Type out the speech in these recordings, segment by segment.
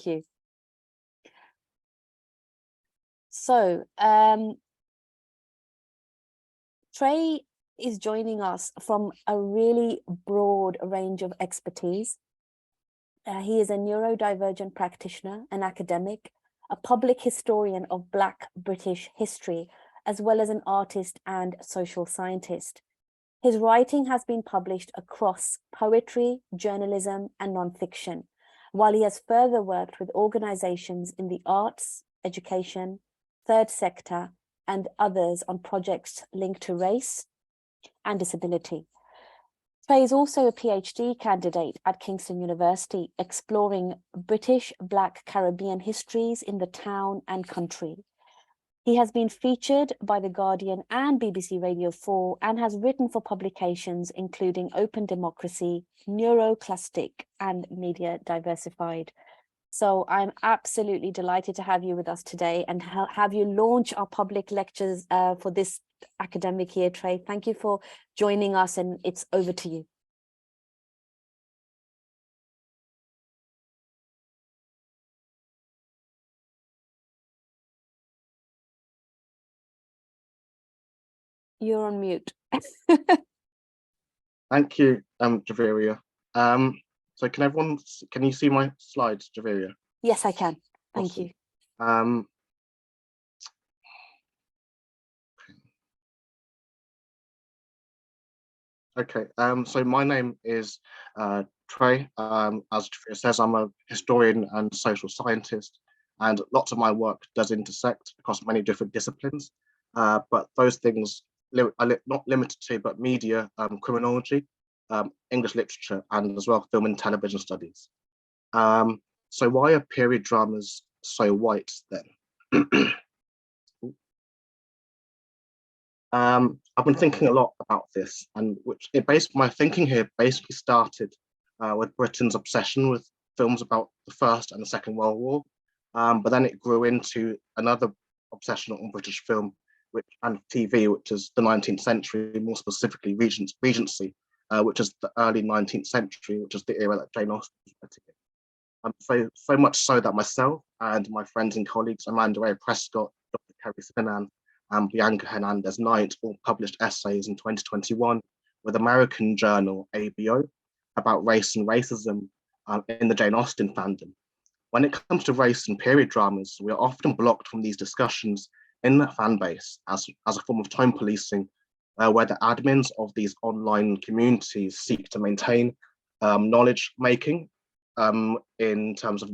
you. So, Tré is joining us from a really broad range of expertise. He is a neurodivergent practitioner, an academic, a public historian of Black British history, as well as an artist and social scientist. His writing has been published across poetry, journalism, and nonfiction, while he has further worked with organizations in the arts, education, third sector, and others on projects linked to race and disability. Tré is also a PhD candidate at Kingston University, exploring British Black Caribbean histories in the town and country. He has been featured by The Guardian and BBC Radio 4 and has written for publications including Open Democracy, Neuroclastic, and Media Diversified. So I'm absolutely delighted to have you with us today and have you launch our public lectures for this academic year, Tré. Thank you for joining us, and it's over to you. You're on mute. Thank you, Javeria. So can you see my slides, Javeria? Yes, I can. Thank awesome. you. Okay, so my name is Tré. As it says, I'm a historian and social scientist, and lots of my work does intersect across many different disciplines. But those things are not limited to, but media, criminology, English literature, and as well film and television studies. So why are period dramas so white then? I've been thinking a lot about this, and my thinking here basically started with Britain's obsession with films about the First and the Second World War, but then it grew into another obsession on British film and TV, which is the 19th century, more specifically Regency, which is the early 19th century, which is the era that Jane Austen was writing in. So much so that myself and my friends and colleagues, Amanda Ray Prescott, Dr. Kerry Sinan, and Bianca Hernandez Knight, all published essays in 2021 with American journal ABO about race and racism in the Jane Austen fandom. When it comes to race and period dramas, we are often blocked from these discussions in the fan base as a form of time policing, where the admins of these online communities seek to maintain knowledge making in terms of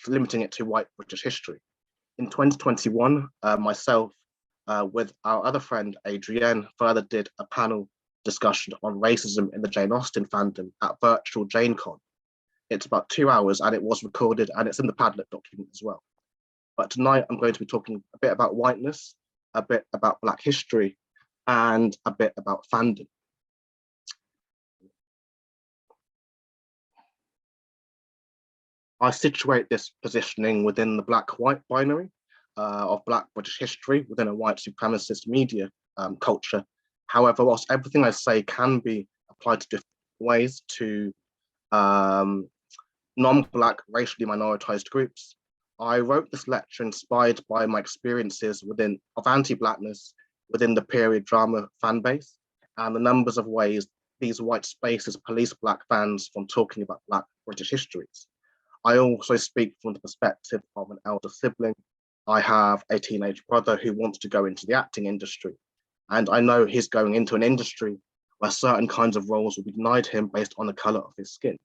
limiting it to white British history. In 2021, myself, with our other friend Adrienne, further did a panel discussion on racism in the Jane Austen fandom at virtual JaneCon. It's about 2 hours and it was recorded and it's in the Padlet document as well. But tonight I'm going to be talking a bit about whiteness, a bit about Black history, and a bit about fandom. I situate this positioning within the Black-white binary of Black British history within a white supremacist media culture. However, whilst everything I say can be applied to different ways to non-Black racially minoritized groups, I wrote this lecture inspired by my experiences of anti-Blackness within the period drama fan base and the numbers of ways these white spaces police Black fans from talking about Black British histories. I also speak from the perspective of an elder sibling. I have a teenage brother who wants to go into the acting industry, and I know he's going into an industry where certain kinds of roles will be denied him based on the color of his skin.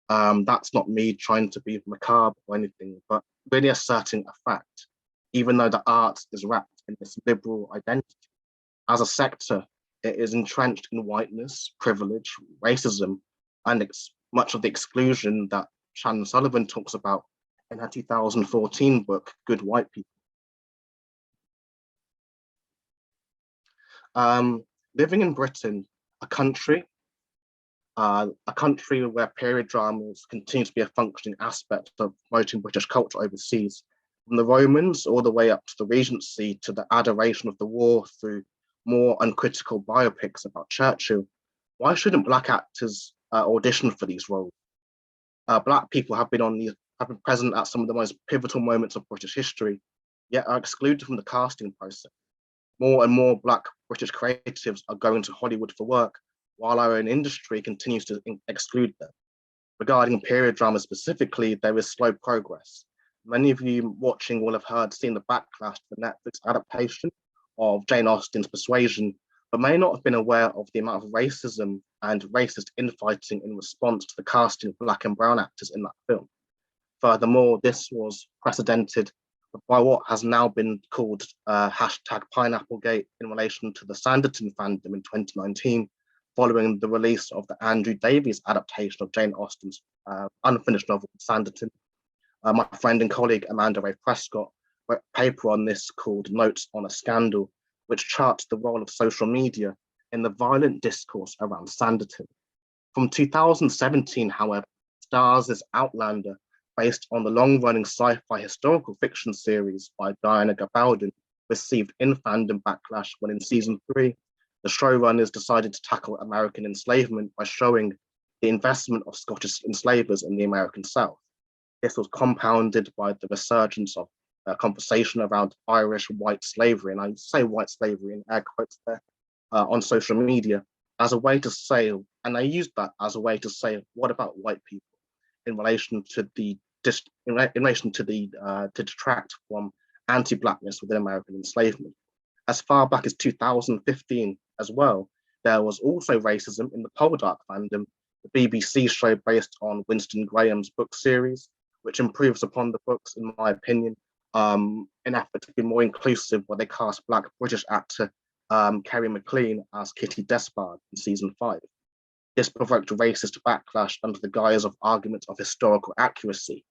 That's not me trying to be macabre or anything, but really asserting a fact, even though the arts is wrapped in this liberal identity. As a sector, it is entrenched in whiteness, privilege, racism, and much of the exclusion that Shannon Sullivan talks about in her 2014 book, Good White People. Living in Britain, a country where period dramas continue to be a functioning aspect of promoting British culture overseas, from the Romans all the way up to the Regency to the adoration of the war through more uncritical biopics about Churchill. Why shouldn't Black actors audition for these roles? Black people have been on have been present at some of the most pivotal moments of British history, yet are excluded from the casting process. More and more Black British creatives are going to Hollywood for work, while our own industry continues to exclude them. Regarding period drama specifically, there is slow progress. Many of you watching will have seen the backlash to the Netflix adaptation of Jane Austen's Persuasion, but may not have been aware of the amount of racism and racist infighting in response to the casting of Black and brown actors in that film. Furthermore, this was precedented by what has now been called hashtag Pineapplegate in relation to the Sanditon fandom in 2019, following the release of the Andrew Davies adaptation of Jane Austen's unfinished novel, Sanditon. My friend and colleague Amanda Ray Prescott wrote a paper on this called Notes on a Scandal, which charts the role of social media in the violent discourse around Sanditon. From 2017, however, Starz' Outlander, based on the long-running sci-fi historical fiction series by Diana Gabaldon, received in-fandom backlash when in season 3, the showrunners decided to tackle American enslavement by showing the investment of Scottish enslavers in the American South. This was compounded by the resurgence of conversation around Irish white slavery, and I say white slavery in air quotes there, on social media as a way to say, and I used that as a way to say, what about white people in relation to to detract from anti-Blackness within American enslavement. As far back as 2015 as well, there was also racism in the Poldark fandom, the BBC show based on Winston Graham's book series, which improves upon the books, in my opinion, in effort to be more inclusive, where they cast Black British actor Kerry McLean as Kitty Despard in season 5. This provoked racist backlash under the guise of arguments of historical accuracy.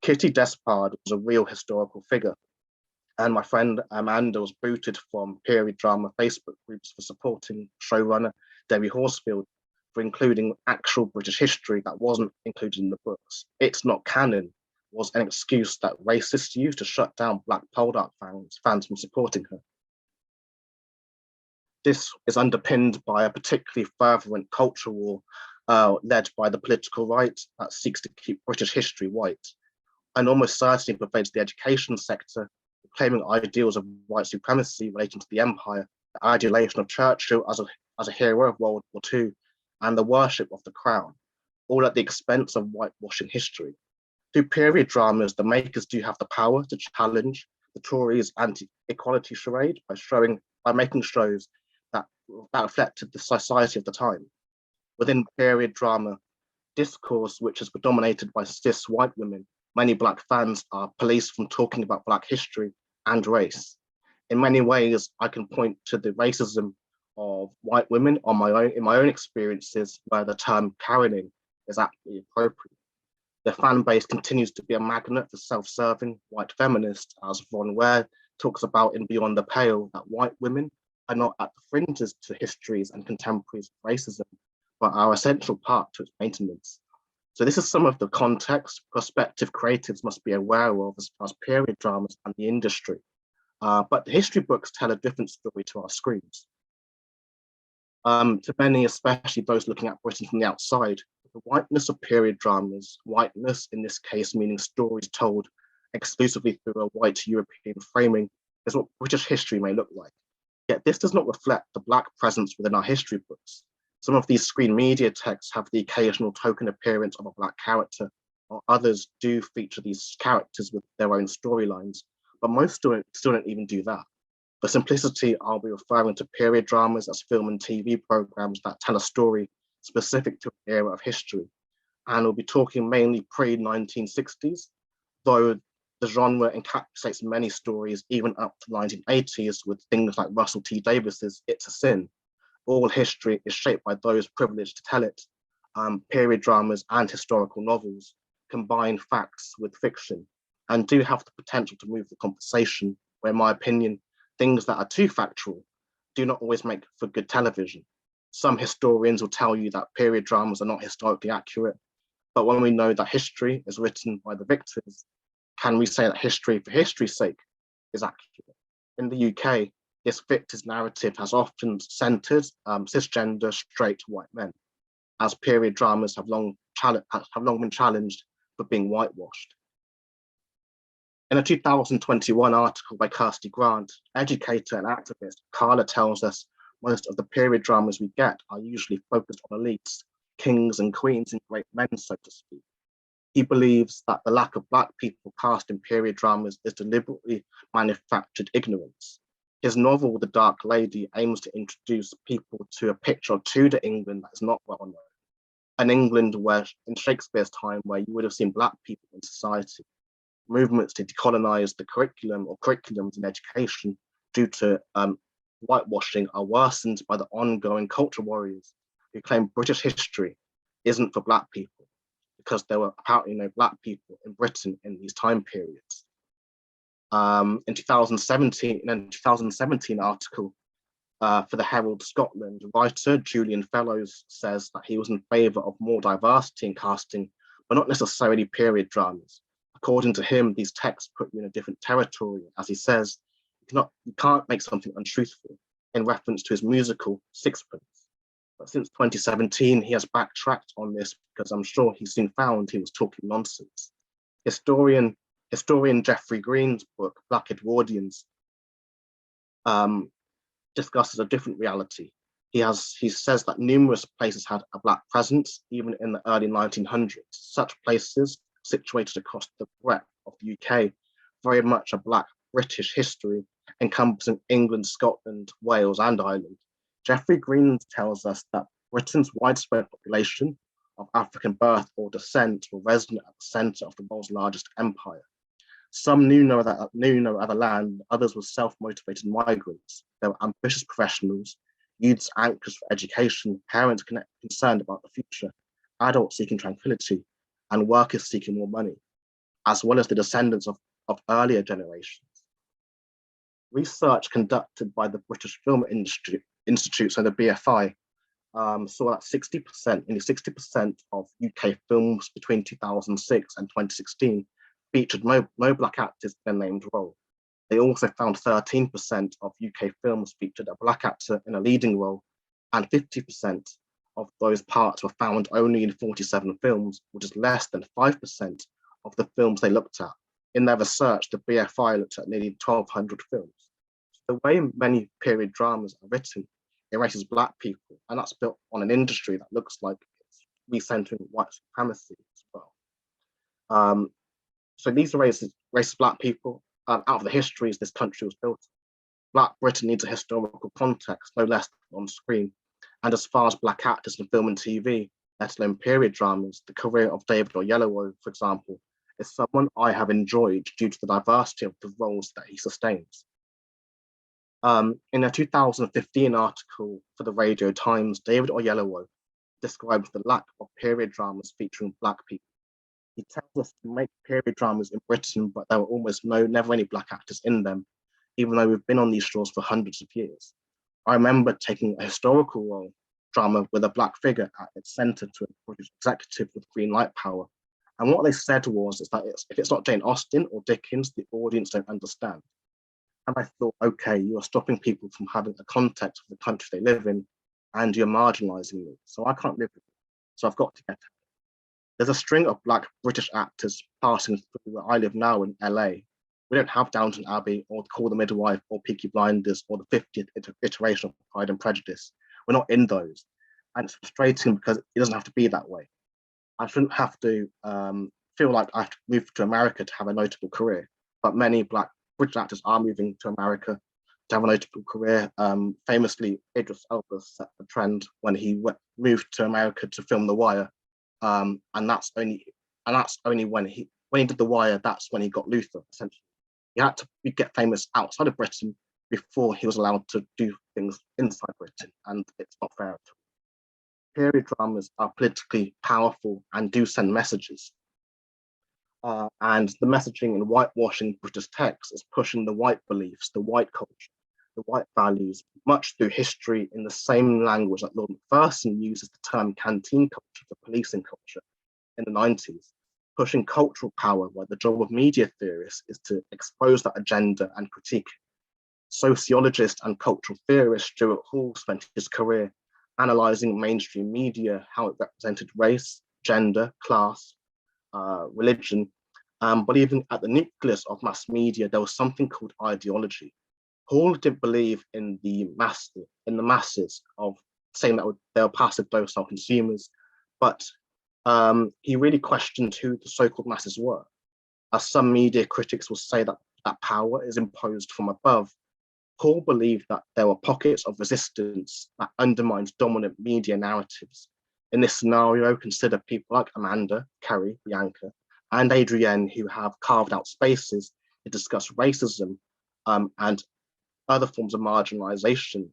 Kitty Despard was a real historical figure, and my friend Amanda was booted from period drama Facebook groups for supporting showrunner Debbie Horsfield for including actual British history that wasn't included in the books. It's not canon was an excuse that racists used to shut down Black Poldark fans from supporting her. This is underpinned by a particularly fervent culture war led by the political right that seeks to keep British history white, and almost certainly pervades the education sector, claiming ideals of white supremacy relating to the empire, the adulation of Churchill as a hero of World War II, and the worship of the crown, all at the expense of whitewashing history. Through period dramas, the makers do have the power to challenge the Tories' anti-equality charade by making shows that reflected the society of the time. Within period drama discourse, which is dominated by cis white women, many Black fans are policed from talking about Black history and race. In many ways, I can point to the racism of white women in my own experiences, where the term Karening is absolutely appropriate. The fan base continues to be a magnet for self-serving white feminists, as Von Ware talks about in Beyond the Pale, that white women are not at the fringes to histories and contemporaries of racism, but are essential part to its maintenance. So this is some of the context prospective creatives must be aware of as far as period dramas and the industry. But the history books tell a different story to our screens. To many, especially those looking at Britain from the outside, the whiteness of period dramas, whiteness in this case meaning stories told exclusively through a white European framing, is what British history may look like. Yet this does not reflect the Black presence within our history books. Some of these screen media texts have the occasional token appearance of a Black character, while others do feature these characters with their own storylines, but most still don't even do that. For simplicity, I'll be referring to period dramas as film and TV programs that tell a story specific to an era of history. And we'll be talking mainly pre-1960s, though the genre encapsulates many stories even up to the 1980s with things like Russell T Davis's It's a Sin. All history is shaped by those privileged to tell it. Period dramas and historical novels combine facts with fiction and do have the potential to move the conversation, where in my opinion, things that are too factual do not always make for good television. Some historians will tell you that period dramas are not historically accurate, but when we know that history is written by the victors, can we say that history for history's sake is accurate? In the UK, this victors narrative has often centered cisgender straight white men, as period dramas have long been challenged for being whitewashed. In a 2021 article by Kirsty Grant, educator and activist, Carla tells us most of the period dramas we get are usually focused on elites, kings and queens and great men, so to speak. He believes that the lack of Black people cast in period dramas is deliberately manufactured ignorance. His novel, The Dark Lady, aims to introduce people to a picture of Tudor England that is not well known. An England where, in Shakespeare's time, where you would have seen Black people in society. Movements to decolonize the curriculum or curriculums in education due to whitewashing are worsened by the ongoing culture warriors who claim British history isn't for Black people because there were apparently no Black people in Britain in these time periods. In 2017 article for the Herald Scotland, writer Julian Fellows says that he was in favour of more diversity in casting, but not necessarily period dramas. According to him, these texts put you in a different territory. As he says, you can't make something untruthful, in reference to his musical Sixpence. But since 2017, he has backtracked on this because I'm sure he soon found he was talking nonsense. Historian Geoffrey Green's book, Black Edwardians, discusses a different reality. He says that numerous places had a Black presence, even in the early 1900s. Such places, situated across the breadth of the UK, very much a Black British history encompassing England, Scotland, Wales, and Ireland. Geoffrey Green tells us that Britain's widespread population of African birth or descent were resident at the centre of the world's largest empire. Some knew no other land, others were self-motivated migrants. There were ambitious professionals, youths anxious for education, parents concerned about the future, adults seeking tranquility, and workers seeking more money, as well as the descendants of earlier generations. Research conducted by the British Film Institute, so the BFI, saw that 60% of UK films between 2006 and 2016 featured no Black actors in a named role. They also found 13% of UK films featured a Black actor in a leading role, and 50% of those parts were found only in 47 films, which is less than 5% of the films they looked at. In their research, the BFI looked at nearly 1,200 films. The way many period dramas are written erases Black people, and that's built on an industry that looks like it's recentering white supremacy as well. So these erases Black people out of the histories this country was built. Black Britain needs a historical context, no less than on screen. And as far as Black actors in film and TV, let alone period dramas, the career of David Oyelowo, for example, is someone I have enjoyed due to the diversity of the roles that he sustains. In a 2015 article for the Radio Times, David Oyelowo describes the lack of period dramas featuring Black people. He tells us to make period dramas in Britain, but there were almost never any Black actors in them, even though we've been on these shores for hundreds of years. I remember taking a historical drama with a Black figure at its centre to a British executive with green light power. And what they said was that if it's not Jane Austen or Dickens, the audience don't understand. And I thought, okay, you are stopping people from having a context of the country they live in, and you're marginalising me. So I can't live with it. So I've got to get out. There's a string of Black British actors passing through where I live now in LA. We don't have Downton Abbey or Call the Midwife or Peaky Blinders or the 50th iteration of Pride and Prejudice. We're not in those. And it's frustrating because it doesn't have to be that way. I shouldn't have to feel like I have to move to America to have a notable career, but many Black British actors are moving to America to have a notable career. Famously, Idris Elba set the trend when he moved to America to film The Wire, and that's only when he did The Wire. That's when he got Luther. Essentially, he had to get famous outside of Britain before he was allowed to do things inside Britain, and it's not fair at all. Period dramas are politically powerful and do send messages. And the messaging in whitewashing British text is pushing the white beliefs, the white culture, the white values, much through history in the same language that Lord Macpherson uses the term canteen culture for policing culture in the 90s, pushing cultural power where the job of media theorists is to expose that agenda and critique it. Sociologist and cultural theorist Stuart Hall spent his career analysing mainstream media, how it represented race, gender, class, religion, But even at the nucleus of mass media, there was something called ideology. Hall didn't believe in the masses of saying that they were passive, docile consumers, but he really questioned who the so-called masses were. As some media critics will say that power is imposed from above, Hall believed that there were pockets of resistance that undermined dominant media narratives. In this scenario, consider people like Amanda, Kerry, Bianca, and Adrienne, who have carved out spaces to discuss racism and other forms of marginalization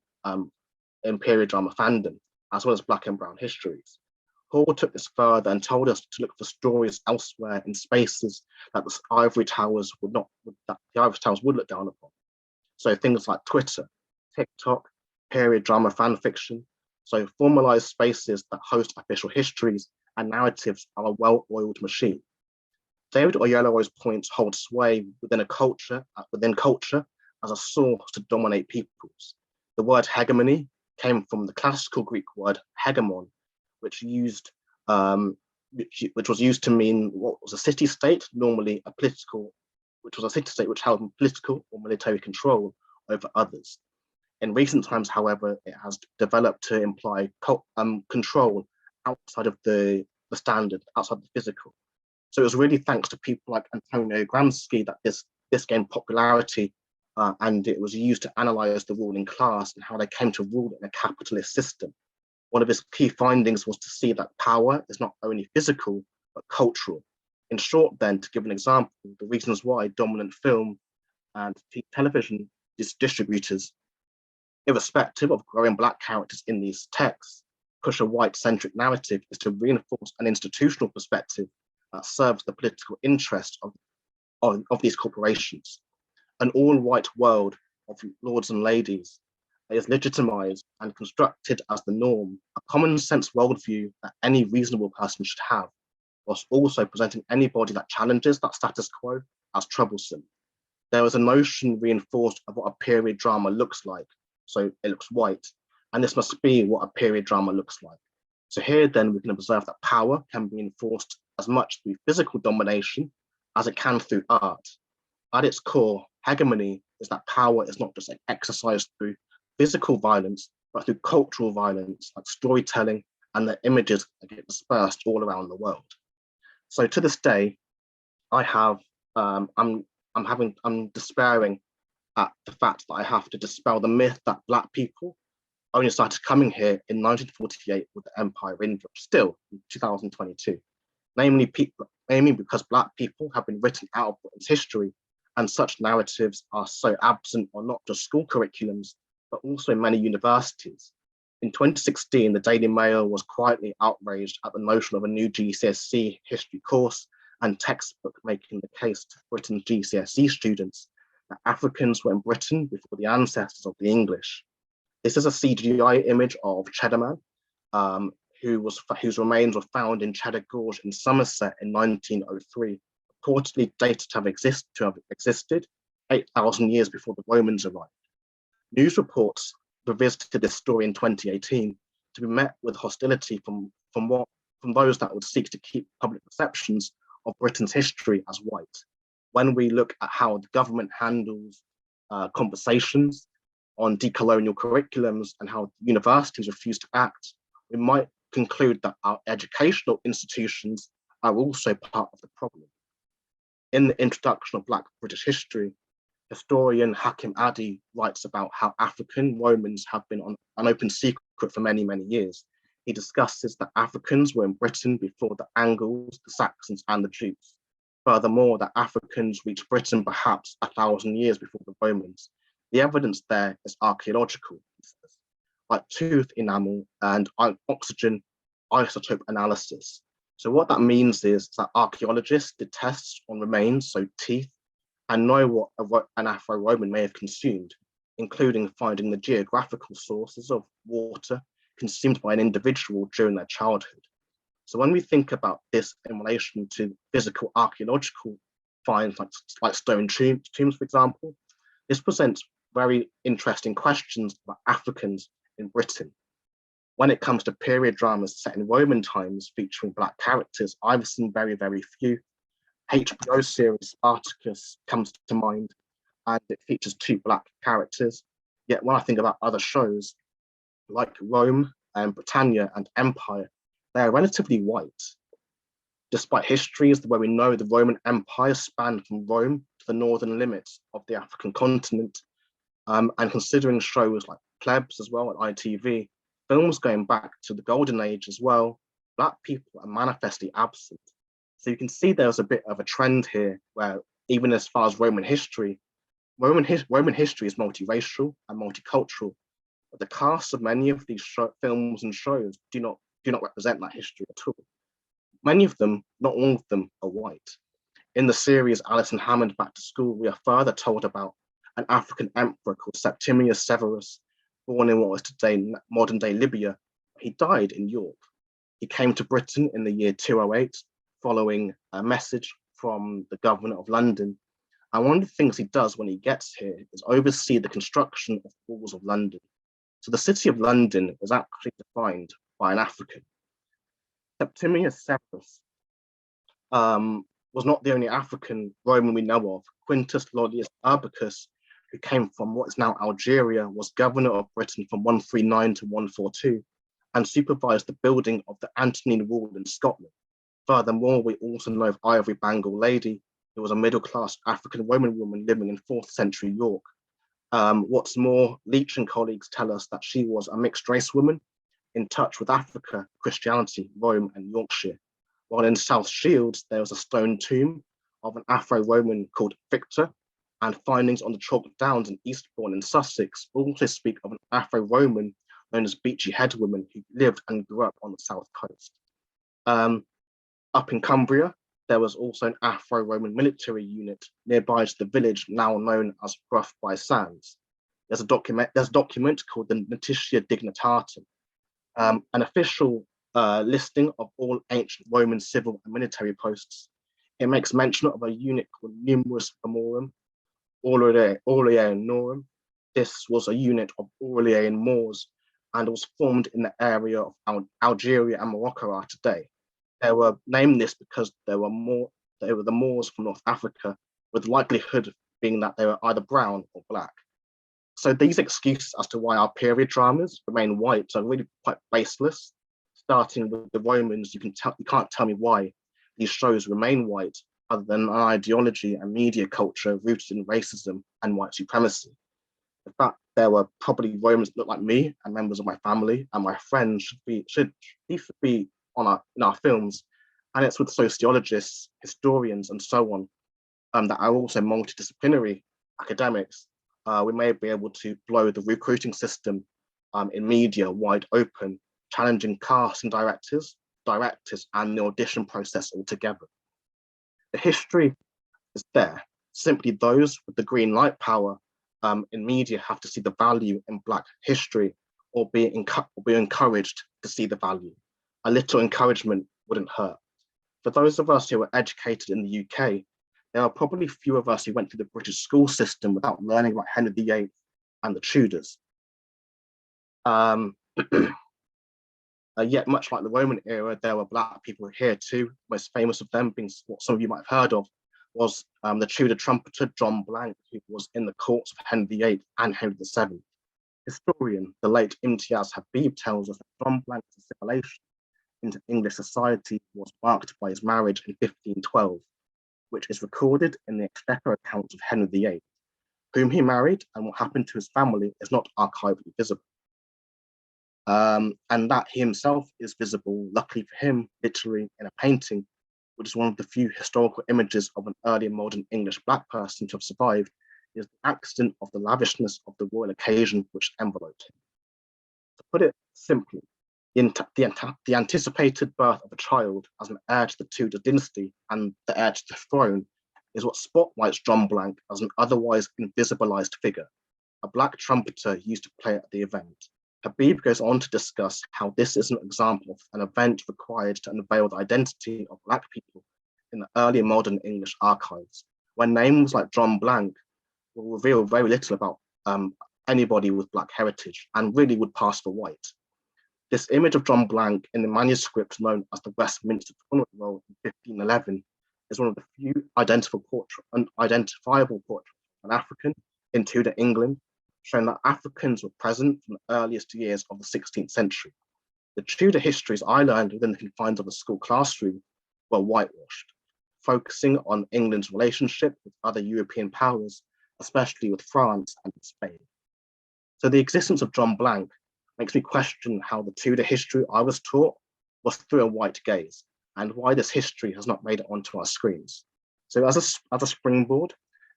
in period drama fandom, as well as Black and Brown histories. Hall took this further and told us to look for stories elsewhere in spaces that the ivory towers would look down upon. So things like Twitter, TikTok, period drama fan fiction. So formalized spaces that host official histories and narratives are a well-oiled machine. David Oyelowo's points hold sway within culture as a source to dominate peoples. The word hegemony came from the classical Greek word hegemon, which was used to mean what was a city-state, normally a political, which was a city-state which held political or military control over others. In recent times, however, it has developed to imply control outside of the standard, outside the physical. So it was really thanks to people like Antonio Gramsci that this gained popularity, and it was used to analyze the ruling class and how they came to rule in a capitalist system. One of his key findings was to see that power is not only physical, but cultural. In short, then, to give an example, the reasons why dominant film and television distributors, irrespective of growing Black characters in these texts, push a white-centric narrative is to reinforce an institutional perspective that serves the political interest of these corporations. An all-white world of lords and ladies is legitimized and constructed as the norm, a common-sense worldview that any reasonable person should have, whilst also presenting anybody that challenges that status quo as troublesome. There is a notion reinforced of what a period drama looks like, so it looks white, and this must be what a period drama looks like. So here then we can observe that power can be enforced as much through physical domination as it can through art. At its core, hegemony is that power is not just exercised through physical violence, but through cultural violence, like storytelling and the images that get dispersed all around the world. So to this day, I'm despairing at the fact that I have to dispel the myth that Black people only started coming here in 1948 with the Empire in still in 2022. Namely because Black people have been written out of Britain's history, and such narratives are so absent on not just school curriculums, but also in many universities. In 2016, the Daily Mail was quietly outraged at the notion of a new GCSE history course and textbook making the case to Britain's GCSE students that Africans were in Britain before the ancestors of the English. This is a CGI image of Cheddar Man, whose remains were found in Cheddar Gorge in Somerset in 1903, reportedly dated to have existed 8,000 years before the Romans arrived. News reports revisited this story in 2018 to be met with hostility from those that would seek to keep public perceptions of Britain's history as white. When we look at how the government handles conversations on decolonial curriculums and how universities refuse to act, we might conclude that our educational institutions are also part of the problem. In the introduction of Black British history, historian Hakim Adi writes about how African Romans have been an open secret for many, many years. He discusses that Africans were in Britain before the Angles, the Saxons, and the Jutes. Furthermore, that Africans reached Britain perhaps 1,000 years before the Romans. The evidence there is archaeological, like tooth enamel and oxygen isotope analysis. So what that means is that archaeologists did tests on remains, so teeth, and know what an Afro-Roman may have consumed, including finding the geographical sources of water consumed by an individual during their childhood. So when we think about this in relation to physical archaeological finds like stone tombs, for example, this presents very interesting questions about Africans in Britain. When it comes to period dramas set in Roman times featuring Black characters, I've seen very, very few. HBO series Spartacus comes to mind, and it features two Black characters. Yet when I think about other shows like Rome and Britannia and Empire, they are relatively white. Despite history as the way we know the Roman Empire spanned from Rome to the northern limits of the African continent, and considering shows like Plebs as well at ITV, films going back to the Golden Age as well, Black people are manifestly absent. So you can see there's a bit of a trend here where even as far as Roman history, Roman history is multiracial and multicultural, but the cast of many of these films and shows do not represent that history at all. Many of them, not all of them, are white. In the series Alice and Hammond Back to School, we are further told about an African emperor called Septimius Severus, born in what was today modern-day Libya. He died in York. He came to Britain in the year 208, following a message from the governor of London. And one of the things he does when he gets here is oversee the construction of the walls of London. So the city of London is actually defined by an African. Septimius Severus was not the only African Roman we know of. Quintus Lollius Urbicus, who came from what is now Algeria, was governor of Britain from 139 to 142 and supervised the building of the Antonine Wall in Scotland. Furthermore, we also know of Ivory Bangle Lady, who was a middle-class African Roman woman living in 4th century York. What's more, Leach and colleagues tell us that she was a mixed-race woman in touch with Africa, Christianity, Rome, and Yorkshire. While in South Shields, there was a stone tomb of an Afro-Roman called Victor, and findings on the Chalk Downs in Eastbourne in Sussex also speak of an Afro-Roman known as Beachy Head woman who lived and grew up on the south coast. Up in Cumbria, there was also an Afro-Roman military unit nearby to the village now known as Bruff by Sands. There's a document called the Notitia Dignitatum, an official listing of all ancient Roman civil and military posts. It makes mention of a unit called Numerus Amorum, Aureliae Norum. This was a unit of Aurelian Moors and was formed in the area of Algeria and Morocco are today. They were named this because they were the Moors from North Africa, with the likelihood being that they were either brown or black. So these excuses as to why our period dramas remain white are really quite baseless. Starting with the Romans, you can't tell me why these shows remain white other than an ideology and media culture rooted in racism and white supremacy. The fact there were probably Romans that look like me and members of my family and my friends should be in our films, and it's with sociologists, historians, and so on that are also multidisciplinary academics. We may be able to blow the recruiting system in media wide open, challenging casting directors, and the audition process altogether. The history is there. Simply those with the green light power in media have to see the value in Black history or be encouraged to see the value. A little encouragement wouldn't hurt. For those of us who were educated in the UK, there are probably few of us who went through the British school system without learning about Henry VIII and the Tudors. Yet, much like the Roman era, there were Black people here too. Most famous of them being what some of you might have heard of was the Tudor trumpeter John Blank, who was in the courts of Henry VIII and Henry VII. Historian, the late Imtiaz Habib, tells us that John Blank's assimilation into English society was marked by his marriage in 1512, which is recorded in the Exchequer accounts of Henry VIII. Whom he married and what happened to his family is not archivally visible. And that he himself is visible, luckily for him, literally in a painting, which is one of the few historical images of an early modern English Black person to have survived, is the accident of the lavishness of the royal occasion which enveloped him. To put it simply, the anticipated birth of a child as an heir to the Tudor dynasty and the heir to the throne is what spotlights John Blank as an otherwise invisibilized figure, a Black trumpeter used to play at the event. Habib goes on to discuss how this is an example of an event required to unveil the identity of Black people in the early modern English archives, when names like John Blank will reveal very little about anybody with Black heritage and really would pass for white. This image of John Blank in the manuscript known as the Westminster Tournament Roll in 1511 is one of the few identifiable portraits of an African in Tudor England, showing that Africans were present from the earliest years of the 16th century. The Tudor histories I learned within the confines of a school classroom were whitewashed, focusing on England's relationship with other European powers, especially with France and Spain. So the existence of John Blank makes me question how the Tudor history I was taught was through a white gaze, and why this history has not made it onto our screens. So as a springboard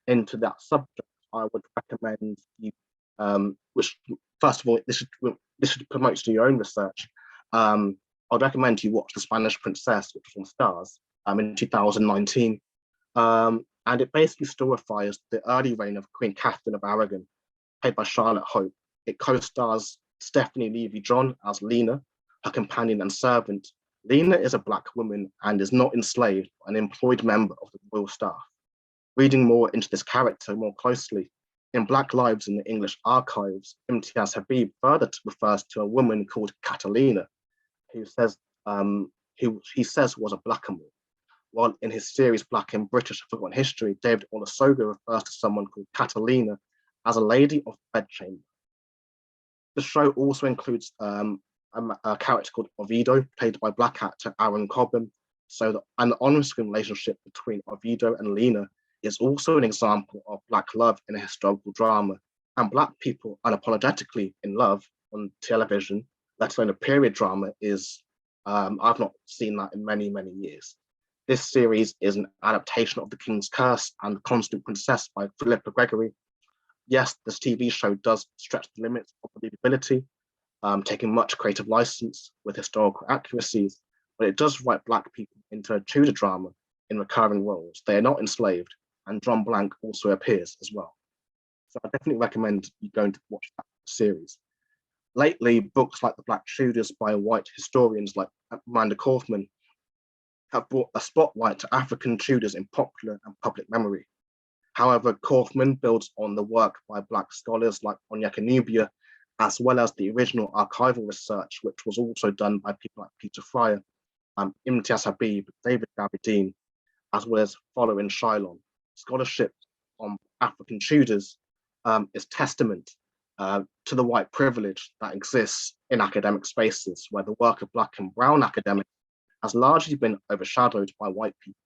into that subject, I would recommend you, which first of all, this should promote to your own research. I'd recommend you watch The Spanish Princess, which was on Stars in 2019. And it basically glorifies the early reign of Queen Catherine of Aragon, played by Charlotte Hope. It co-stars Stephanie Levy-John as Lena, her companion and servant. Lena is a Black woman and is not enslaved, but an employed member of the royal staff. Reading more into this character more closely, in Black Lives in the English Archives, Imtiaz Habib further refers to a woman called Catalina, who he says was a blackamoor. While in his series Black and British Forgotten History, David Olusoga refers to someone called Catalina as a lady of the bedchamber. The show also includes a character called Ovido, played by Black actor Aaron Cobham. So an on-screen relationship between Ovido and Lena is also an example of Black love in a historical drama, and Black people unapologetically in love on television, let alone a period drama, is I've not seen that in many, many years. This series is an adaptation of The King's Curse and The Constant Princess by Philippa Gregory. Yes, this TV show does stretch the limits of believability, taking much creative license with historical accuracies, but it does write Black people into a Tudor drama in recurring roles. They are not enslaved, and John Blank also appears as well. So I definitely recommend you going to watch that series. Lately, books like The Black Tudors by white historians like Amanda Kaufman have brought a spotlight to African Tudors in popular and public memory. However, Kaufman builds on the work by Black scholars like Onyeka Nubia, as well as the original archival research, which was also done by people like Peter Fryer, Imtiaz Habib, David Gabidine, as well as following Shylon. Scholarship on African Tudors is testament to the white privilege that exists in academic spaces, where the work of Black and brown academics has largely been overshadowed by white people.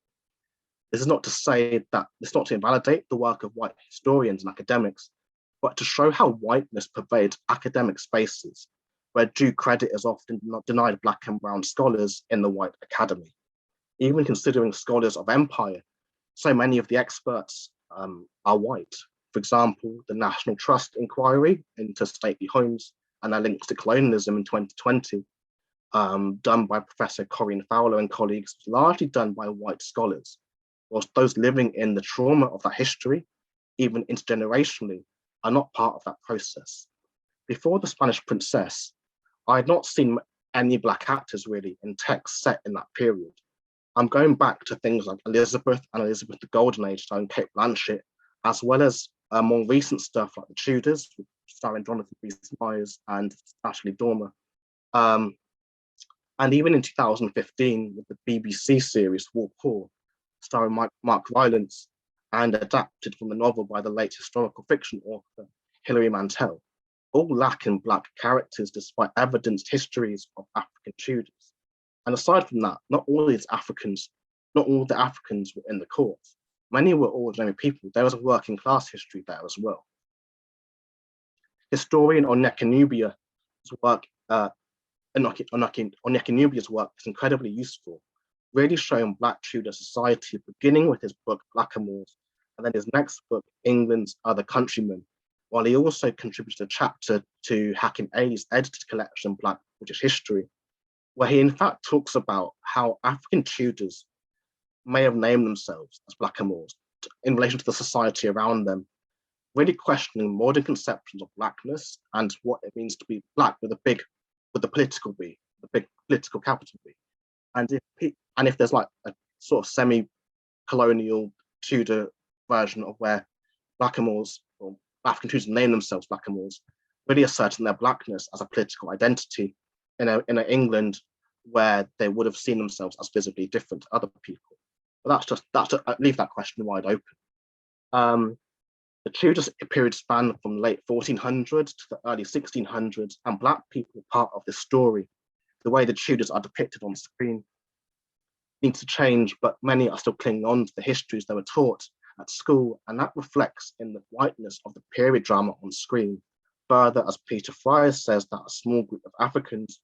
This is not to say that it's not to invalidate the work of white historians and academics, but to show how whiteness pervades academic spaces, where due credit is often not denied Black and brown scholars in the white academy. Even considering scholars of empire, so many of the experts are white. For example, the National Trust inquiry into stately homes and their links to colonialism in 2020, done by Professor Corinne Fowler and colleagues, largely done by white scholars, whilst those living in the trauma of that history, even intergenerationally, are not part of that process. Before The Spanish Princess, I had not seen any Black actors really in texts set in that period. I'm going back to things like Elizabeth and Elizabeth the Golden Age, starring Kate Blanchett, as well as more recent stuff like The Tudors, starring Jonathan Rhys-Meyers and Ashley Dormer. And even in 2015, with the BBC series War Poor, starring Mark Rylance, and adapted from the novel by the late historical fiction author Hilary Mantel, all lacking Black characters despite evidenced histories of African Tudors. And aside from that, not all the Africans were in the court. Many were ordinary people. There was a working class history there as well. Historian Onyeka Nubia's work is incredibly useful, really showing Black Tudor society, beginning with his book Blackamoors, and then his next book, England's Other Countrymen, while he also contributed a chapter to Hakim A's edited collection, Black British History, where he in fact talks about how African Tudors may have named themselves as Blackamoors in relation to the society around them, really questioning modern conceptions of Blackness and what it means to be Black with the political B, the big political capital B. And if there's like a sort of semi-colonial Tudor version of where Blackamoors or African Tudors name themselves Blackamoors, really asserting their Blackness as a political identity in an England where they would have seen themselves as visibly different to other people. But I leave that question wide open. The Tudor period spanned from the late 1400s to the early 1600s, and Black people were part of this story. The way the Tudors are depicted on screen needs to change, but many are still clinging on to the histories they were taught at school, and that reflects in the whiteness of the period drama on screen. Further, as Peter Fryer says, that a small group of Africans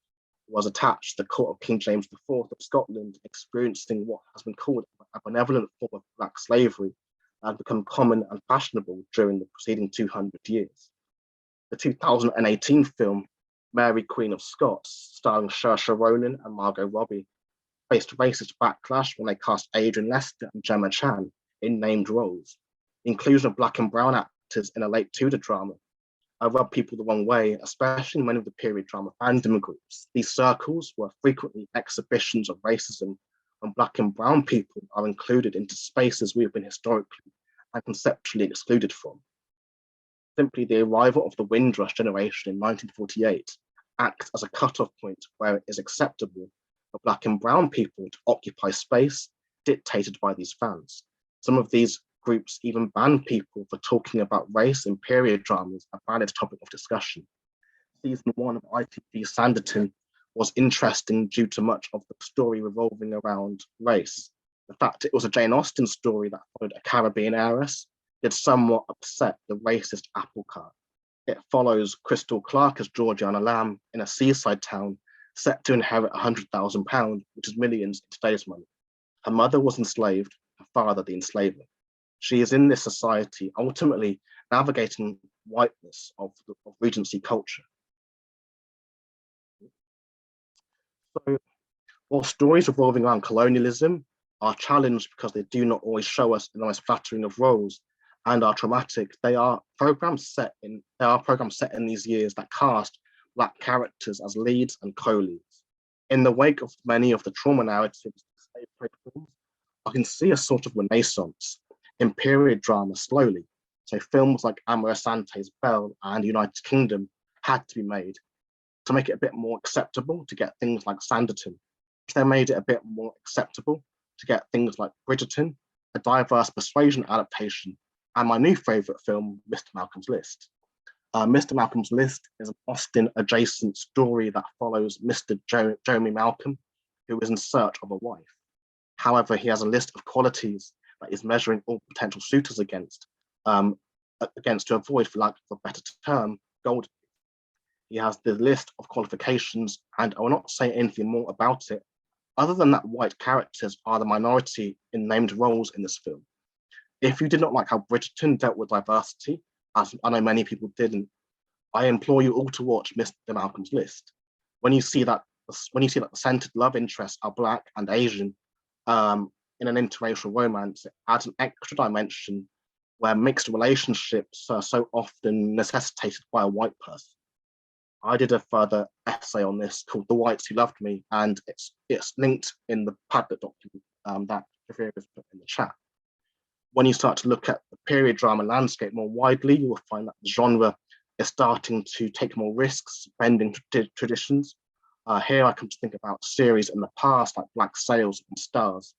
was attached to the court of King James IV of Scotland, experiencing what has been called a benevolent form of Black slavery, had become common and fashionable during the preceding 200 years. The 2018 film, Mary, Queen of Scots, starring Saoirse Ronan and Margot Robbie, faced racist backlash when they cast Adrian Lester and Gemma Chan in named roles. The inclusion of Black and brown actors in a late Tudor drama rubbed people the wrong way, especially in many of the period drama fandom groups. These circles were frequently exhibitions of racism when Black and brown people are included into spaces we have been historically and conceptually excluded from. Simply the arrival of the Windrush generation in 1948 acts as a cutoff point where it is acceptable for Black and brown people to occupy space dictated by these fans. Some of these groups even ban people for talking about race in period dramas, a valid topic of discussion. Season 1 of ITV Sanditon was interesting due to much of the story revolving around race. The fact it was a Jane Austen story that followed a Caribbean heiress did somewhat upset the racist apple cart. It follows Crystal Clark as Georgiana Lamb in a seaside town set to inherit £100,000, which is millions in today's money. Her mother was enslaved, her father the enslaver. She is in this society, ultimately navigating whiteness of Regency culture. So, while stories revolving around colonialism are challenged because they do not always show us the most flattering of roles and are traumatic, they are programs set in these years that cast Black characters as leads and co-leads. In the wake of many of the trauma narratives, I can see a sort of renaissance in period drama slowly. So films like Amor Asante's Belle and United Kingdom had to be made to make it a bit more acceptable to get things like Sanditon. They made it a bit more acceptable to get things like Bridgerton, a diverse persuasion adaptation, and my new favourite film, Mr. Malcolm's List. Mr. Malcolm's List is an Austen-adjacent story that follows Mr. Jeremy Malcolm, who is in search of a wife. However, he has a list of qualities that he's measuring all potential suitors against to avoid, for lack of a better term, gold. He has the list of qualifications, and I will not say anything more about it, other than that white characters are the minority in named roles in this film. If you did not like how Bridgerton dealt with diversity, as I know many people didn't, I implore you all to watch Mr. Malcolm's List. When you see that the centered love interests are Black and Asian in an interracial romance, it adds an extra dimension where mixed relationships are so often necessitated by a white person. I did a further essay on this called The Whites Who Loved Me, and it's linked in the Padlet document that Javier has put in the chat. When you start to look at the period drama landscape more widely, you will find that the genre is starting to take more risks, bending traditions. Here I come to think about series in the past like Black Sails and Stars,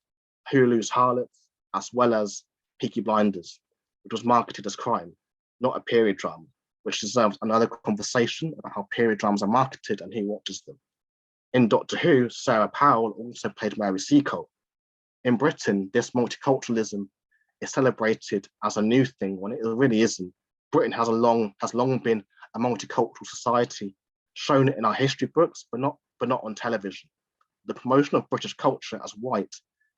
Hulu's Harlots, as well as Peaky Blinders, which was marketed as crime, not a period drama, which deserves another conversation about how period dramas are marketed and who watches them. In Doctor Who, Sarah Powell also played Mary Seacole. In Britain, this multiculturalism is celebrated as a new thing when it really isn't. Britain has long been a multicultural society, shown in our history books, but not on television. The promotion of British culture as white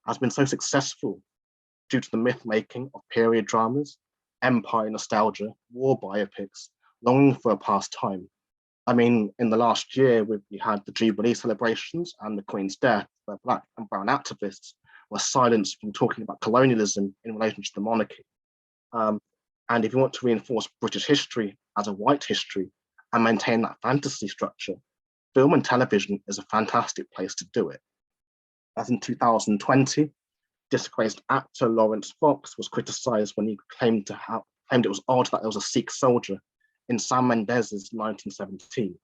has been so successful due to the myth-making of period dramas, empire nostalgia, war biopics, longing for a past time. I mean, in the last year, we had the Jubilee celebrations and the Queen's death, where Black and brown activists were silenced from talking about colonialism in relation to the monarchy. And if you want to reinforce British history as a white history and maintain that fantasy structure, film and television is a fantastic place to do it. As in 2020, disgraced actor Lawrence Fox was criticised when he claimed it was odd that there was a Sikh soldier in Sam Mendes' 1917.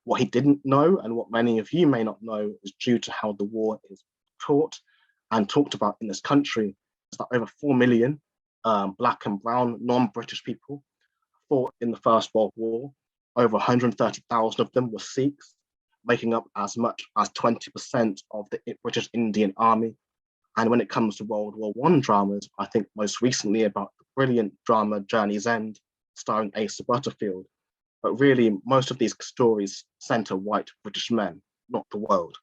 What he didn't know, and what many of you may not know, is due to how the war is taught and talked about in this country is that over 4 million Black and brown non-British people fought in the First World War. Over 130,000 of them were Sikhs, making up as much as 20% of the British Indian Army. And when it comes to World War I dramas, I think most recently about the brilliant drama Journey's End, starring Asa Butterfield. But really, most of these stories center white British men, not the world.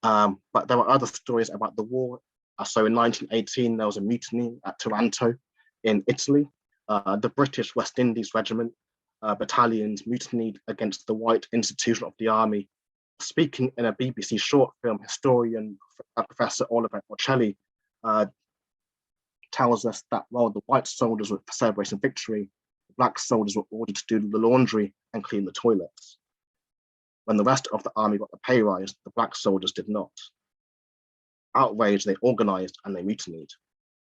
But there were other stories about the war. So in 1918, there was a mutiny at Taranto in Italy. The British West Indies Regiment battalions mutinied against the white institution of the army. Speaking in a BBC short film, historian Professor Oliver Ocelli tells us that while the white soldiers were celebrating victory, the Black soldiers were ordered to do the laundry and clean the toilets. When the rest of the army got the pay rise, the Black soldiers did not. Outraged, they organized and they mutinied.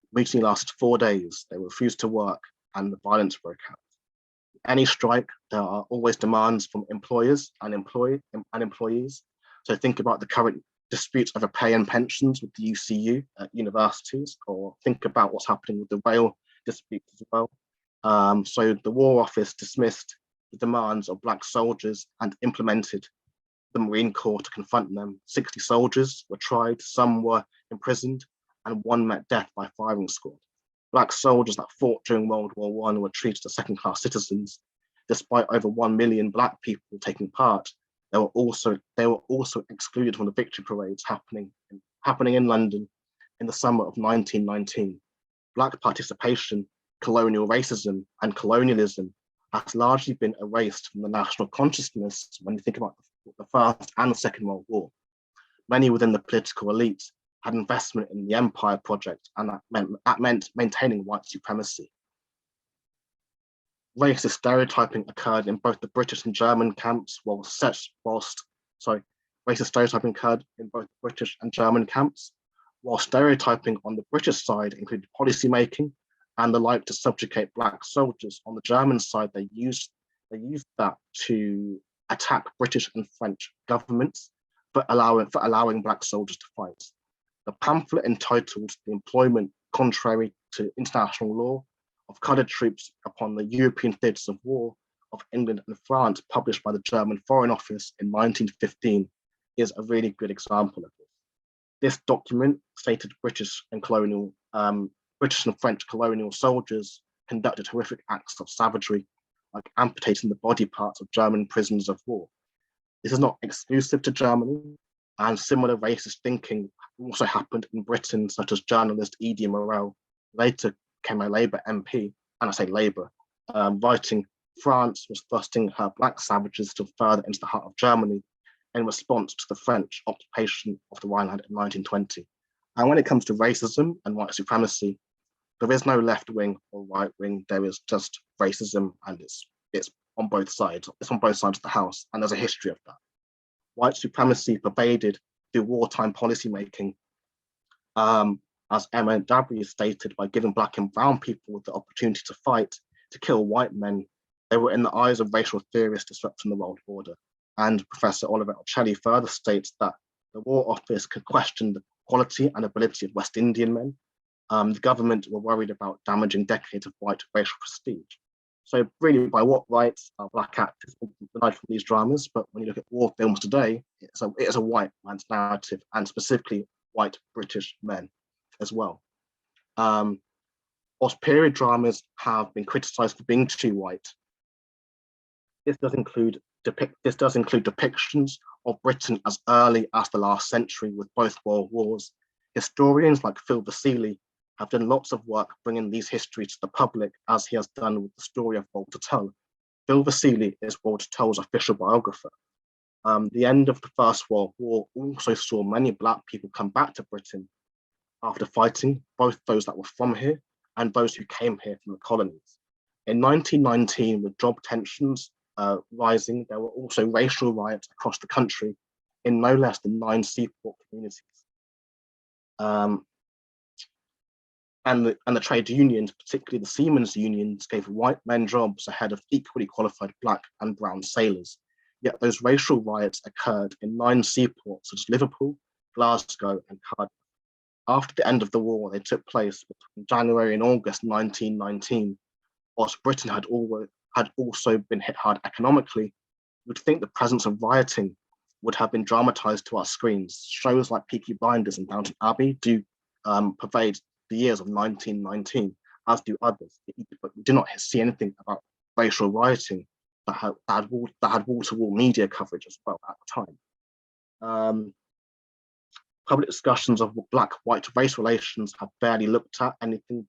The mutiny lasted 4 days. They refused to work and the violence broke out. Any strike, there are always demands from employers and employees. So think about the current disputes over pay and pensions with the UCU at universities, or think about what's happening with the rail disputes as well. So the War Office dismissed the demands of Black soldiers and implemented the Marine Corps to confront them. 60 soldiers were tried, some were imprisoned, and one met death by firing squad. Black soldiers that fought during World War I were treated as second-class citizens. Despite over 1 million Black people taking part, they were also excluded from the victory parades happening in London in the summer of 1919. Black participation, colonial racism, and colonialism has largely been erased from the national consciousness when you think about the First and the Second World War. Many within the political elite had investment in the Empire Project, and that meant maintaining white supremacy. Racist stereotyping occurred in both the British and German camps, racist stereotyping occurred in both British and German camps, while stereotyping on the British side included policymaking and the like to subjugate Black soldiers. On the German side, they used that to attack British and French governments for allowing Black soldiers to fight. The pamphlet entitled The Employment Contrary to International Law of Coloured Troops upon the European Theatres of War of England and France, published by the German Foreign Office in 1915, is a really good example of this. This document stated British and French colonial soldiers conducted horrific acts of savagery, like amputating the body parts of German prisoners of war. This is not exclusive to Germany, and similar racist thinking also happened in Britain, such as journalist Edie Morel, later became a Labour MP, and I say Labour, writing, France was thrusting her Black savages still further into the heart of Germany in response to the French occupation of the Rhineland in 1920. And when it comes to racism and white supremacy, there is no left wing or right wing, there is just racism, and it's on both sides. It's on both sides of the house, and there's a history of that. White supremacy pervaded through wartime policymaking, as Emma Dabry stated, by giving Black and brown people the opportunity to fight, to kill white men. They were in the eyes of racial theorists disrupting the world order. And Professor Oliver Ocelli further states that the War Office could question the quality and ability of West Indian men. The government were worried about damaging decades of white racial prestige. So really, by what rights are Black actors denied from these dramas? But when you look at war films today, it is a white man's narrative, and specifically white British men as well. Whilst period dramas have been criticised for being too white, this does include depictions of Britain as early as the last century with both world wars. Historians like Phil Vasili have done lots of work bringing these histories to the public, as he has done with the story of Walter Tull. Phil Vasili is Walter Tull's official biographer. The end of the First World War also saw many Black people come back to Britain after fighting, both those that were from here and those who came here from the colonies. In 1919, with job tensions rising, there were also racial riots across the country in no less than 9 seaport communities. And the trade unions, particularly the seamen's unions, gave white men jobs ahead of equally qualified Black and brown sailors. Yet those racial riots occurred in 9 seaports such as Liverpool, Glasgow, and Carby. After the end of the war, they took place between January and August 1919. Whilst Britain had also been hit hard economically, you'd think the presence of rioting would have been dramatised to our screens. Shows like Peaky Blinders and Downton Abbey do pervade the years of 1919, as do others. But we did not see anything about racial rioting that had wall-to-wall media coverage as well at the time. Public discussions of black-white race relations have barely looked at anything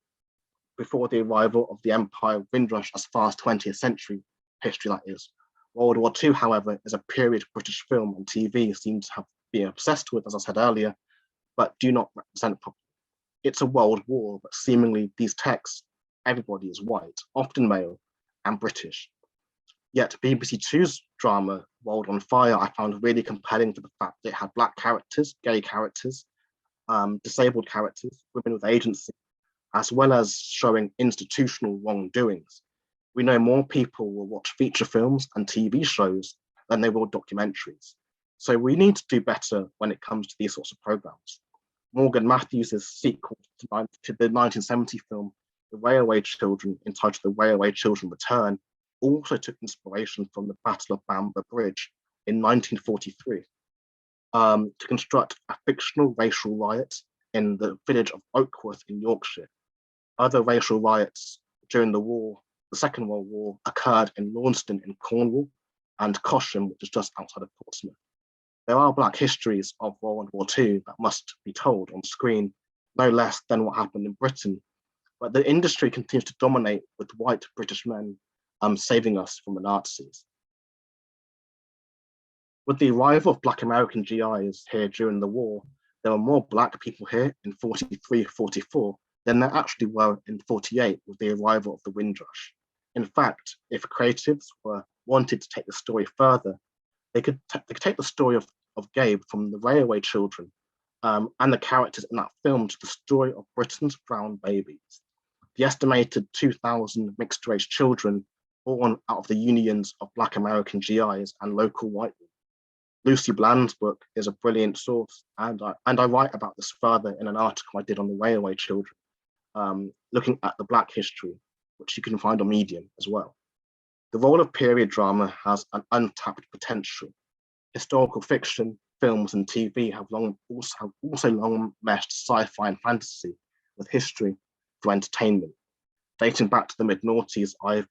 before the arrival of the Empire of Windrush as far as 20th century history, that is. World War II, however, is a period British film and TV seem to have been obsessed with, as I said earlier, but do not represent properly. It's a world war, but seemingly these texts, everybody is white, often male, and British. Yet BBC Two's drama, World on Fire, I found really compelling for the fact that it had black characters, gay characters, disabled characters, women with agency, as well as showing institutional wrongdoings. We know more people will watch feature films and TV shows than they will documentaries. So we need to do better when it comes to these sorts of programs. Morgan Matthews' sequel to the 1970 film, The Railway Children, entitled The Railway Children Return, also took inspiration from the Battle of Bamber Bridge in 1943 to construct a fictional racial riot in the village of Oakworth in Yorkshire. Other racial riots during the Second World War, occurred in Launceston in Cornwall and Cosham, which is just outside of Portsmouth. There are black histories of World War II that must be told on screen, no less than what happened in Britain. But the industry continues to dominate with white British men saving us from the Nazis. With the arrival of Black American GIs here during the war, there were more black people here in 43, 44 than there actually were in 48 with the arrival of the Windrush. In fact, if creatives wanted to take the story further, they could take the story of Gabe from the Railway Children and the characters in that film to the story of Britain's brown babies. The estimated 2,000 mixed-race children born out of the unions of Black American GIs and local white men. Lucy Bland's book is a brilliant source, and I write about this further in an article I did on the Railway Children, looking at the Black history, which you can find on Medium as well. The role of period drama has an untapped potential. Historical fiction, films, and TV have also long meshed sci-fi and fantasy with history for entertainment. Dating back to the mid-noughties, there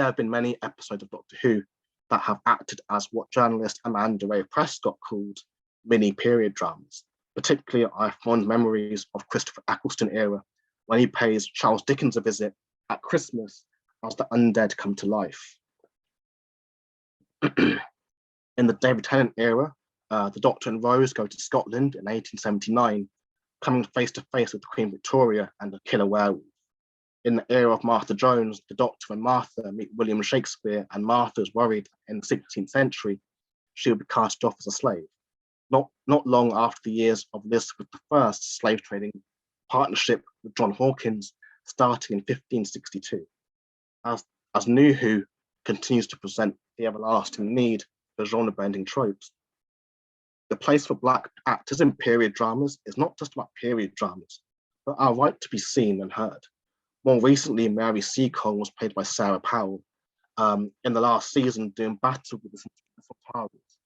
have been many episodes of Doctor Who that have acted as what journalist Amanda Ray Prescott called mini period dramas. Particularly, I have fond memories of Christopher Eccleston era, when he pays Charles Dickens a visit at Christmas as the undead come to life. In the David Tennant era, the Doctor and Rose go to Scotland in 1879, coming face to face with Queen Victoria and a killer werewolf. In the era of Martha Jones, the Doctor and Martha meet William Shakespeare, and Martha is worried in the 16th century she will be cast off as a slave. Not long after the years of Elizabeth I's slave trading partnership with John Hawkins, starting in 1562. As New Who continues to present the everlasting need for genre-bending tropes. The place for Black actors in period dramas is not just about period dramas, but our right to be seen and heard. More recently, Mary Seacole was played by Sarah Powell in the last season doing battle with the targets.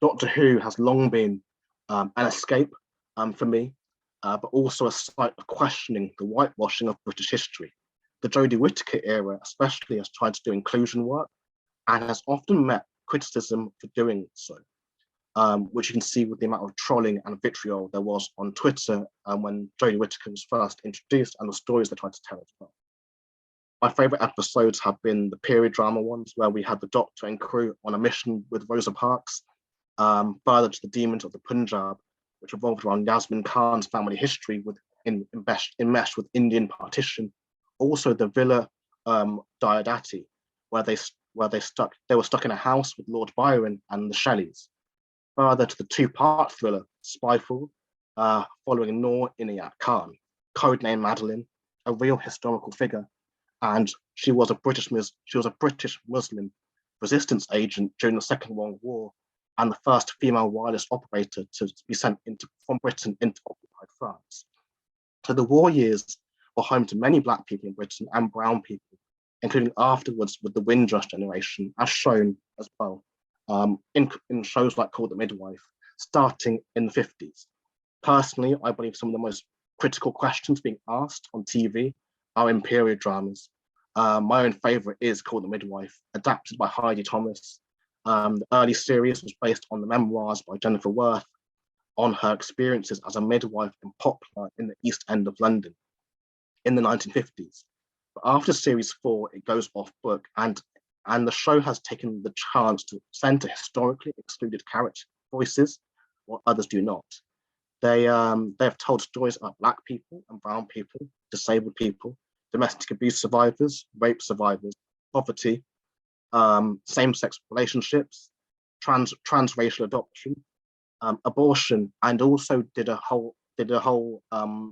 Doctor Who has long been an escape for me, but also a site of questioning the whitewashing of British history. The Jodie Whittaker era especially has tried to do inclusion work and has often met criticism for doing so, which you can see with the amount of trolling and vitriol there was on Twitter when Jodie Whittaker was first introduced and the stories they tried to tell as well. My favourite episodes have been the period drama ones where we had the Doctor and crew on a mission with Rosa Parks, further to the Demons of the Punjab, which revolved around Yasmin Khan's family history enmeshed with Indian partition. Also the Villa Diodati, where they were stuck in a house with Lord Byron and the Shelleys. Further to the two-part thriller Spyfall, following Noor Inayat Khan, codename Madeline, a real historical figure, and she was a British Muslim resistance agent during the Second World War and the first female wireless operator to be sent from Britain into occupied France. So the war years were home to many Black people in Britain and brown people, including afterwards with the Windrush generation, as shown as well in shows like Call the Midwife, starting in the 50s. Personally, I believe some of the most critical questions being asked on TV are in period dramas. My own favourite is Call the Midwife, adapted by Heidi Thomas. The early series was based on the memoirs by Jennifer Worth on her experiences as a midwife in Poplar in the East End of London in the 1950s. But after series 4, it goes off book, and the show has taken the chance to centre historically excluded character voices, while others do not. They have told stories about Black people and brown people, disabled people, domestic abuse survivors, rape survivors, poverty, same-sex relationships, transracial adoption, abortion, and also did a whole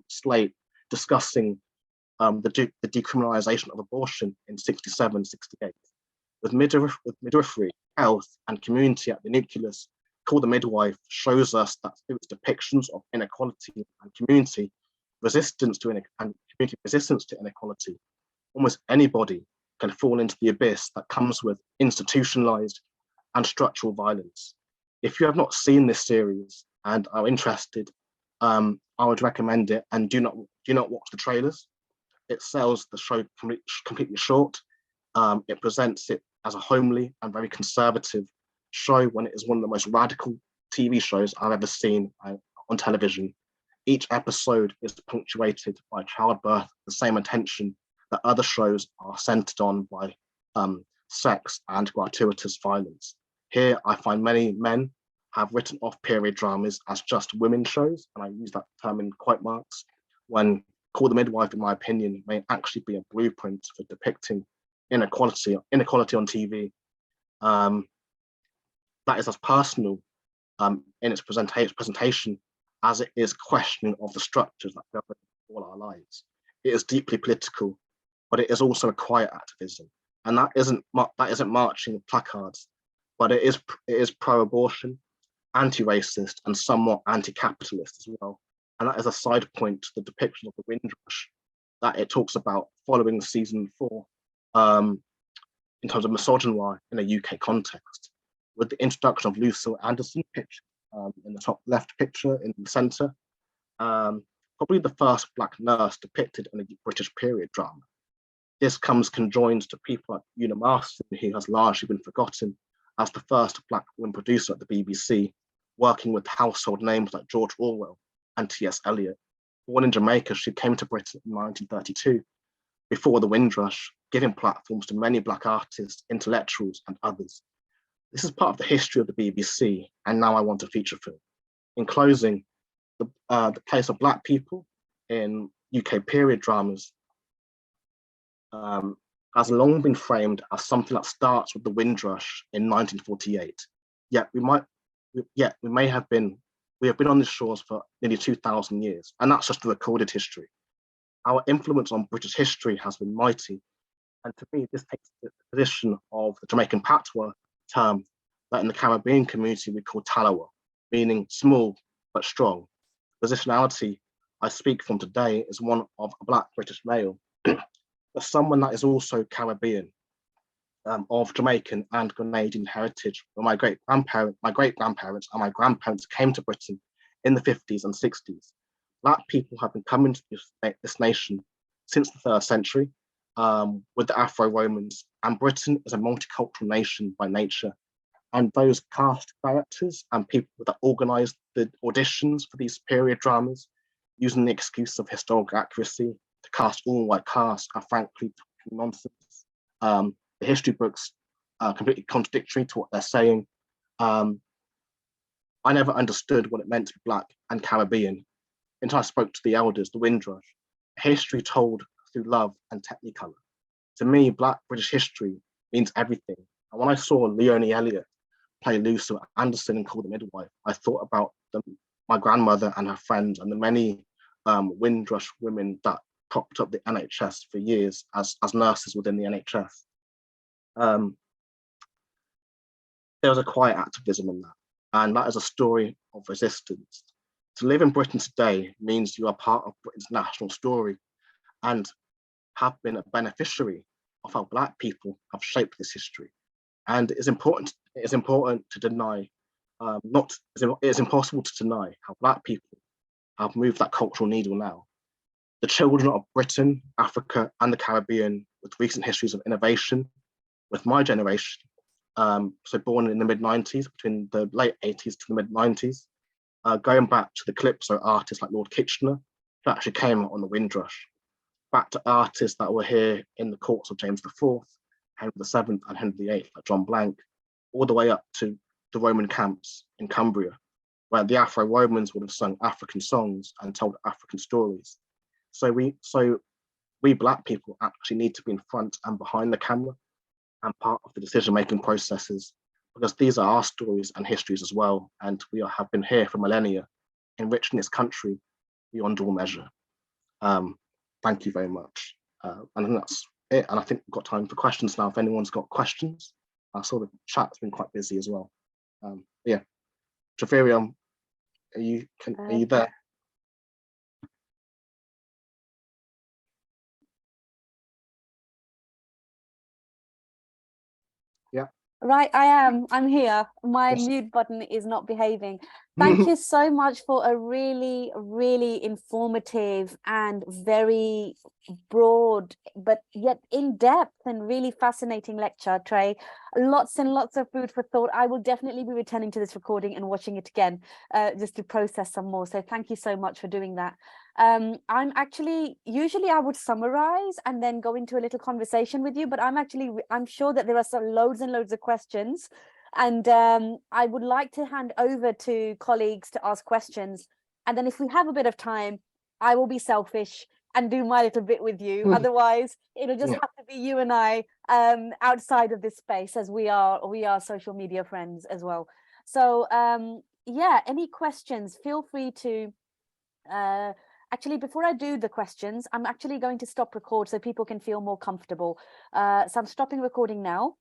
slate discussing the decriminalisation of abortion in 67, 68. With midwifery, health, and community at the nucleus, Call the Midwife shows us that through its depictions of inequality and community resistance to inequality, almost anybody can fall into the abyss that comes with institutionalized and structural violence. If you have not seen this series and are interested, I would recommend it, and do not watch the trailers. It sells the show completely short. It presents it as a homely and very conservative show when it is one of the most radical TV shows I've ever seen on television. Each episode is punctuated by childbirth, the same attention that other shows are centered on by sex and gratuitous violence. Here, I find many men have written off period dramas as just women's shows, and I use that term in quote marks, when Call the Midwife, in my opinion, may actually be a blueprint for depicting inequality on TV. That is as personal in its presentation as it is questioning of the structures that govern all our lives. It is deeply political, but it is also a quiet activism, and that isn't marching with placards, but it is pro-abortion, anti-racist, and somewhat anti-capitalist as well. And that is a side point to the depiction of the Windrush that it talks about following season 4 in terms of misogyny in a UK context, with the introduction of Lucille Anderson, picture in the top left picture in the centre, probably the first Black nurse depicted in a British period drama. This comes conjoined to people like Una Marston, who has largely been forgotten as the first Black woman producer at the BBC, working with household names like George Orwell and T.S. Eliot. Born in Jamaica, she came to Britain in 1932, before the Windrush, giving platforms to many Black artists, intellectuals, and others. This is part of the history of the BBC, and now I want a feature film. In closing, the place of Black people in UK period dramas has long been framed as something that starts with the Windrush in 1948. Yet we have been on these shores for nearly 2,000 years, and that's just the recorded history. Our influence on British history has been mighty, and to me, this takes the position of the Jamaican patois term that in the Caribbean community we call talawa, meaning small but strong. Positionality I speak from today is one of a Black British male, but someone that is also Caribbean, of Jamaican and Grenadian heritage, where my great-grandparents and my grandparents came to Britain in the 50s and 60s. Black people have been coming to this nation since the 3rd century with the Afro-Romans, and Britain is a multicultural nation by nature. And those cast directors and people that organised the auditions for these period dramas, using the excuse of historical accuracy to cast all white cast, are frankly nonsense. The history books are completely contradictory to what they're saying. I never understood what it meant to be Black and Caribbean until I spoke to the elders, the Windrush. History told through love and technicolor. To me, Black British history means everything. And when I saw Leonie Elliott play Lucille Anderson in Call the Midwife, I thought about my grandmother and her friends and the many Windrush women that propped up the NHS for years as nurses within the NHS. There was a quiet activism in that. and that is a story of resistance. To live in Britain today means you are part of Britain's national story and have been a beneficiary of how Black people have shaped this history. And it is important to deny, it is impossible to deny how Black people have moved that cultural needle now. The children of Britain, Africa, and the Caribbean, with recent histories of innovation, with my generation, so born in the mid-90s, between the late 80s to the mid-90s, going back to the calypso artists like Lord Kitchener, who actually came on the Windrush, back to artists that were here in the courts of James IV, Henry VII, and Henry VIII, like John Blank, all the way up to the Roman camps in Cumbria, where the Afro-Romans would have sung African songs and told African stories. So we Black people actually need to be in front and behind the camera and part of the decision-making processes, because these are our stories and histories as well. And we have been here for millennia, enriching this country beyond all measure. Thank you very much. And I think that's it. And I think we've got time for questions now. If anyone's got questions, I saw the chat's been quite busy as well. Yeah, Treverium, are you there? Yeah. Right, I'm here. My mute button is not behaving. Thank you so much for a really, really informative and very broad, but yet in-depth and really fascinating lecture, Tré. Lots and lots of food for thought. I will definitely be returning to this recording and watching it again, just to process some more. So thank you so much for doing that. I'm actually, usually I would summarize and then go into a little conversation with you, but I'm sure that there are some loads and loads of questions. And I would like to hand over to colleagues to ask questions. And then if we have a bit of time, I will be selfish and do my little bit with you. Otherwise, it'll just have to be you and I outside of this space, as we are social media friends as well. So yeah, any questions, feel free to actually, before I do the questions, I'm actually going to stop record so people can feel more comfortable. So I'm stopping recording now.